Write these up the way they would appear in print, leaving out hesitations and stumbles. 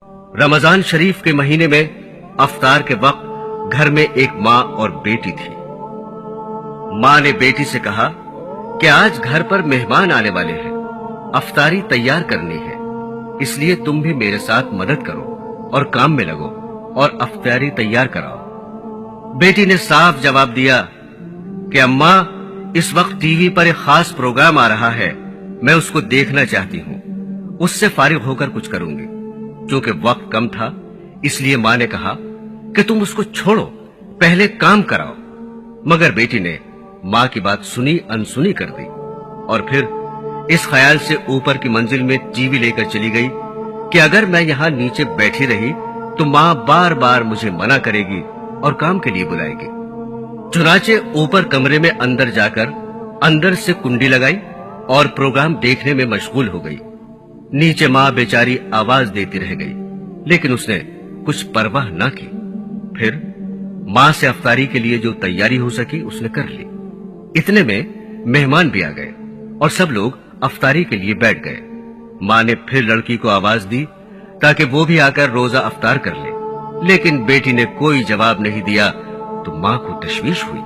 रमजान शरीफ के महीने में अफ्तार के वक्त घर में एक माँ और बेटी थी। माँ ने बेटी से कहा कि आज घर पर मेहमान आने वाले हैं, अफ्तारी तैयार करनी है, इसलिए तुम भी मेरे साथ मदद करो और काम में लगो और अफ्तारी तैयार कराओ। बेटी ने साफ जवाब दिया कि अम्मा, इस वक्त टीवी पर एक खास प्रोग्राम आ रहा है, मैं उसको देखना चाहती हूँ, उससे फारिग होकर कुछ करूंगी। क्योंकि वक्त कम था, इसलिए माँ ने कहा कि तुम उसको छोड़ो, पहले काम कराओ। मगर बेटी ने माँ की बात सुनी अनसुनी कर दी और फिर इस ख्याल से ऊपर की मंजिल में टीवी लेकर चली गई कि अगर मैं यहाँ नीचे बैठी रही तो माँ बार बार मुझे मना करेगी और काम के लिए बुलाएगी। चुनाचे ऊपर कमरे में अंदर जाकर अंदर से कुंडी लगाई और प्रोग्राम देखने में मशगूल हो गई। नीचे माँ बेचारी आवाज देती रह गई, लेकिन उसने कुछ परवाह ना की। फिर माँ से अफ्तारी के लिए जो तैयारी हो सकी उसने कर ली। इतने में मेहमान भी आ गए और सब लोग अफ्तारी के लिए बैठ गए। माँ ने फिर लड़की को आवाज दी ताकि वो भी आकर रोजा अफ्तार कर ले, लेकिन बेटी ने कोई जवाब नहीं दिया तो माँ को तशवीश हुई।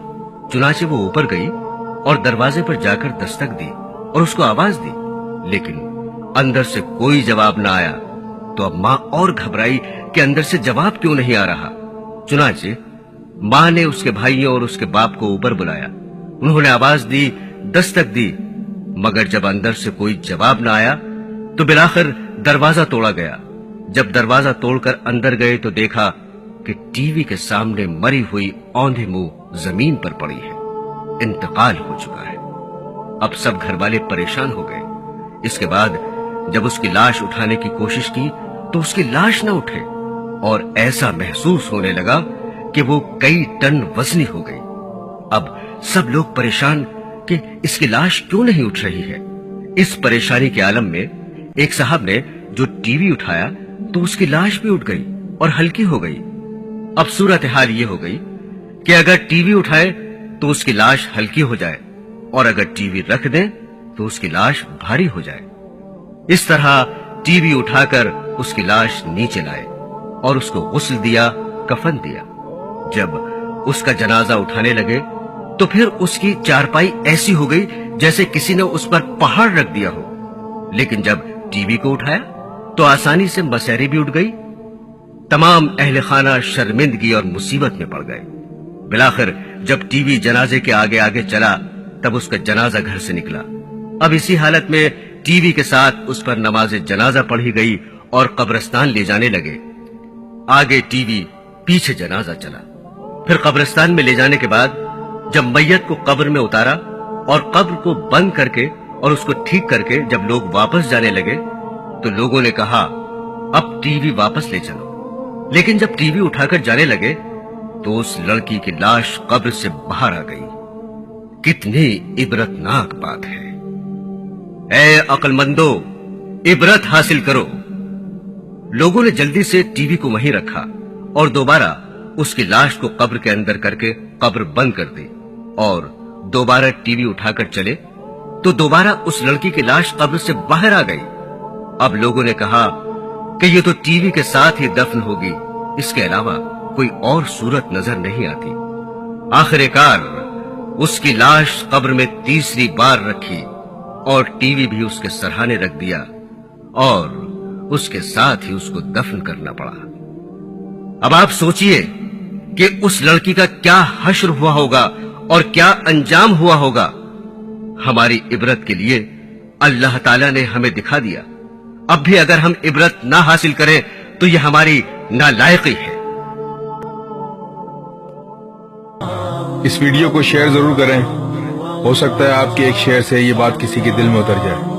चुनाचे वो ऊपर गई और दरवाजे पर जाकर दस्तक दी और उसको आवाज दी, लेकिन अंदर से कोई जवाब ना आया। तो अब माँ और घबराई कि अंदर से जवाब क्यों नहीं आ रहा। चुनाचे माँ ने उसके भाइयों और उसके बाप को ऊपर बुलाया। उन्होंने आवाज दी, दस्तक दी, मगर जब अंदर से कोई जवाब ना आया तो बिलाखिर दरवाजा तोड़ा गया। जब दरवाजा तोड़कर अंदर गए तो देखा कि टीवी के सामने मरी हुई औंधे मुंह जमीन पर पड़ी है। इंतकाल हो चुका है। अब सब घर वाले परेशान हो गए। इसके बाद जब उसकी लाश उठाने की कोशिश की तो उसकी लाश न उठे और ऐसा महसूस होने लगा कि वो कई टन वजनी हो गई। अब सब लोग परेशान कि इसकी लाश क्यों नहीं उठ रही है। इस परेशानी के आलम में एक साहब ने जो टीवी उठाया तो उसकी लाश भी उठ गई और हल्की हो गई। अब सूरत हाल ये हो गई कि अगर टीवी उठाए तो उसकी लाश हल्की हो जाए और अगर टीवी रख दें तो उसकी लाश भारी हो जाए। इस तरह टीवी उठाकर उसकी लाश नीचे लाए और उसको गुस्ल दिया, कफन दिया। जब उसका जनाजा उठाने लगे तो फिर उसकी चारपाई ऐसी हो गई जैसे किसी ने उस पर पहाड़ रख दिया हो। लेकिन जब टीवी को उठाया तो आसानी से मसहरी भी उठ गई। तमाम अहले खाना शर्मिंदगी और मुसीबत में पड़ गए। बिलाखिर जब टीवी जनाजे के आगे आगे चला तब उसका जनाजा घर से निकला। अब इसी हालत में टीवी के साथ उस पर नमाज जनाजा पढ़ी गई और कब्रिस्तान ले जाने लगे। आगे टीवी, पीछे जनाजा चला। फिर कब्रिस्तान में ले जाने के बाद जब मैयत को कब्र में उतारा और कब्र को बंद करके और उसको ठीक करके जब लोग वापस जाने लगे तो लोगों ने कहा, अब टीवी वापस ले चलो। लेकिन जब टीवी उठाकर जाने लगे तो उस लड़की की लाश कब्र से बाहर आ गई। कितनी इबरतनाक बात है। ऐ अक्लमंदो, इबरत हासिल करो। लोगों ने जल्दी से टीवी को वहीं रखा और दोबारा उसकी लाश को कब्र के अंदर करके कब्र बंद कर दी और दोबारा टीवी उठाकर चले तो दोबारा उस लड़की की लाश कब्र से बाहर आ गई। अब लोगों ने कहा कि ये तो टीवी के साथ ही दफन होगी, इसके अलावा कोई और सूरत नजर नहीं आती। आखिरकार उसकी लाश कब्र में तीसरी बार रखी और टीवी भी उसके सरहाने रख दिया और उसके साथ ही उसको दफन करना पड़ा। अब आप सोचिए कि उस लड़की का क्या हश्र हुआ होगा और क्या अंजाम हुआ होगा। हमारी इबरत के लिए अल्लाह ताला ने हमें दिखा दिया। अब भी अगर हम इबरत ना हासिल करें तो यह हमारी नालायकी है। इस वीडियो को शेयर जरूर करें। हो सकता है आपके एक शेयर से ये बात किसी के दिल में उतर जाए।